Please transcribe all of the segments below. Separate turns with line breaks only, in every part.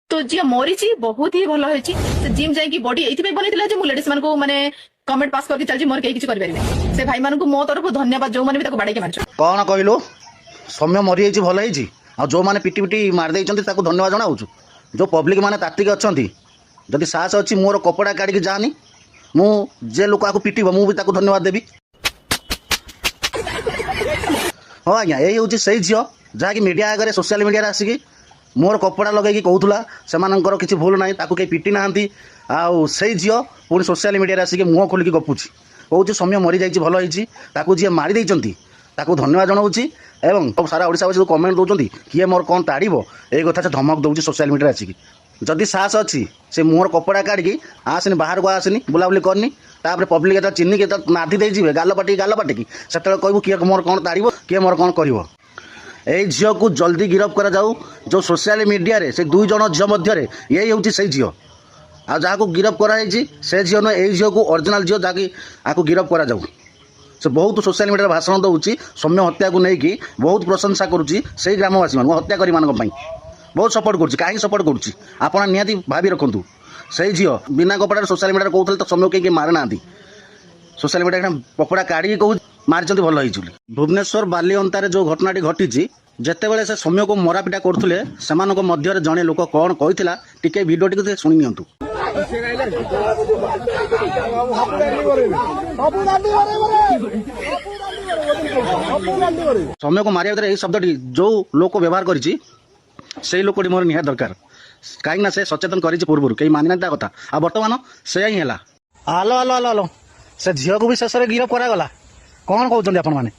तो जी मरी बहुत ही भल होती जिम जाकि बॉडी ये बनई लेडीज मान माने कमेंट पास करके चलती मोर कहीं किसी करें से भाई मानक मो तरफ धन्यवाद जो मैंने भी बाड़े मार
कौन कहलु सौम्य मरी भल होती जो मैंने पिटी पिटी मारदे धन्यवाद जनाऊँ जो पब्लिक मैंने तात्विक अच्छा जदि साहस अच्छी मोर कपड़ा काढ़ी जानी जे लोक आपको पिट मुझे धन्यवाद देवी। हाँ आज्ञा यही हूँ से झील जहाँकि मीडिया आगे सोशल मीडिया आसिक मोर कपड़ा लगे कहूला से किसी भूल ना कहीं पिटी ना आई झील पुणी सोशल मीडिया आसिक मुँह खोलिक गपुची कौच सौम्य मरी जाइए भल होती जी मारी देती धन्यवाद जनाऊँ एवं सारा ओडावासी कमेंट दौरान किए मोर कौन ताड़ब ये कथा से धमक दौर सोशल मीडिया आसिक जदि साहस अच्छी से मुहर कपड़ा काढ़ी आसनी बाहर को आसनी बुलाबुली करनी तापर पब्लिक एत चिन्हिक नाधी दे गाल पाटिकी से कहू किए मोर कौन ताड़ब किए मोर कौन कर झील को जल्दी गिरफ करा जाऊ जो सोशल मीडिया रे से दुई जन झील मध्य यही हूँ से झील आ जहाँ को गिरफ कराई से झील नुहे यही झील को ओरिजिनल झील जहाँकि आपको गिरफ करा जाऊ से बहुत सोशल मीडिया भाषण दूसरी सौम्य हत्या को लेकिन बहुत प्रशंसा करुच्ची से ग्रामवासी मान हत्याकारी मान बहुत सपोर्ट करुच्ची कहीं सपोर्ट करुच्ची आपड़ निहाती भावी रखु से झील बिना कपड़ा सोशल मीडिया कहते तो सौम्य कहीं मारे ना सोशल मीडिया कपड़ा काढ़ी कहूँ मारी भल हो भुवनेश्वर बाली अंतार जो घटनाटी घटी जितेबाला से सौम्य को मरापिटा करते से जड़े लोक कौन कहला टी भिडियो शुणी नियंतु। सौम्य को मारिया यही शब्दटी जो लोक व्यवहार करी लोकटी मोर निहात दरकार कहीं से सचेतन कर पूर्व कहीं मानि ना कथा आ बर्तमान से ही है। आलो आलो आलो आलो से झील को भी शेष में गिरफ करागला कौन कहते आपण मैंने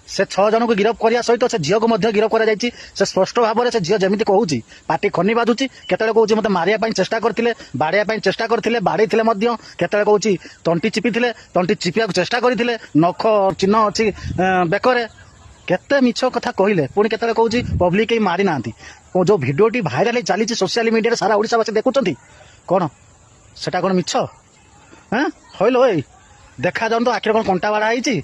से 6 जन को गिरफ करने सहित से झील को गिरफ कर स्पष्ट भाव में से झील जमी कहूँ पार्टी खनी बाधुची केतले कहूँ मत मारिया चेष्टा करते बाड़िया चेष्टा करते बाड़ी केतले कहूँ तंटी चिपी तंटी चिपिया चेष्टा करते नख चिन्ह अच्छी बेकरे केते मिछ कथा कहले पुणी केतले कहूँ पब्लिक कहीं मारी ना जो भिडियोटी भाइराल चली सोशल मीडिया सारा ओडावासी देखुं कौन सेटा कौन मिछ हाँ हईल हो देखा जाऊँ तो आखिर कौन कंटा बाड़ा है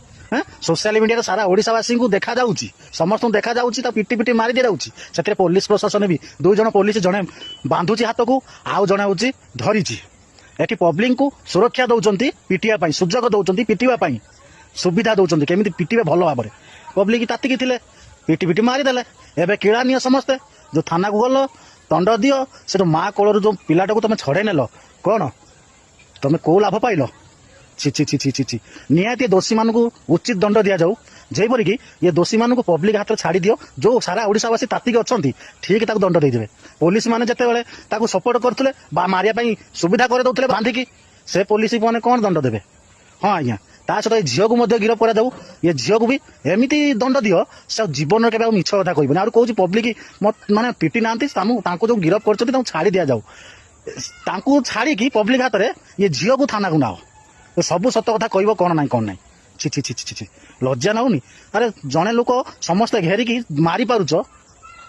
सोशल मीडिया सारा ओडावासी को देखा जाऊँगी समस्त देखा जाऊँगी पिटी पिटी मारी दि जाऊँगी से पुलिस प्रशासन भी 2 जन पुलिस जड़े बांधुची हाथ को आउ जड़े हूँ धरी एटी पब्लिक को सुरक्षा दौरान पिटिया सुजोग दौरान पिटापी सुविधा दौरान केमी पिटे भल भाव में पब्लिक तातिकी थे पिटी पिटी मारिदेले एवं किड़ा नियो समस्ते जो थाना को गल दंड दियो से माँ कोलू जो पिलाटा को तुम छड़े नेल कौन तुम कौ लाभ पाइल छि छि छि छि छि छि निहाती दोषी मान को उचित दंड दि जाऊ जेपरिक ये दोषी मान को पब्लिक हाथ में छाड़ी दियो जो सारा ओडावासी तातिक अच्छा ठीक दंड देदेवे पुलिस मैंने जिते सपोर्ट करते मारिया सुविधा कर दौले बांधिकी से पुलिस मैंने कौन दंड देवे। हाँ आज्ञा ता सहित झील को गिरफ करा जाऊ ये झील को भी एमती दंड दियो से जीवन में मिछ कथा कहबनी आ कौन पब्लिक माने पिटी ना जो गिरफ कर छाड़ी दि जाऊ छाड़ी पब्लिक हाथ में ये झील को थाना को नाओ सब सत कथा कह कौन ना कौन ना छि छि छि छि छि लज्जा नाऊनी अरे जड़े लोक समस्ते घेरिकी मारी पारुच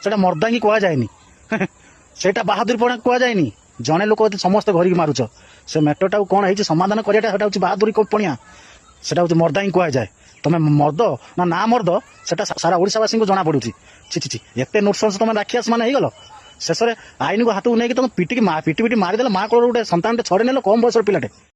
से मर्दांगी कह जाए सेटा बहादुर पणा कह जाए जड़े लोक समस्ते घरिकी मारुच से मैटरटा कौन है समाधान कराटा बहादुरी पणिया सेटा हूँ मर्दांगी कह जाए तुम मर्द ना मर्द सेटा सारा ओडावासी को जना पड़ू छि छि छि एत नृशंस तुम राखियास मान हो शेष में आईन को हाथ को नहीं तुम पिटी पिटी मारिदेल माँ को गोटे सन्तान छड़े नेल कम बयस पिलाटे।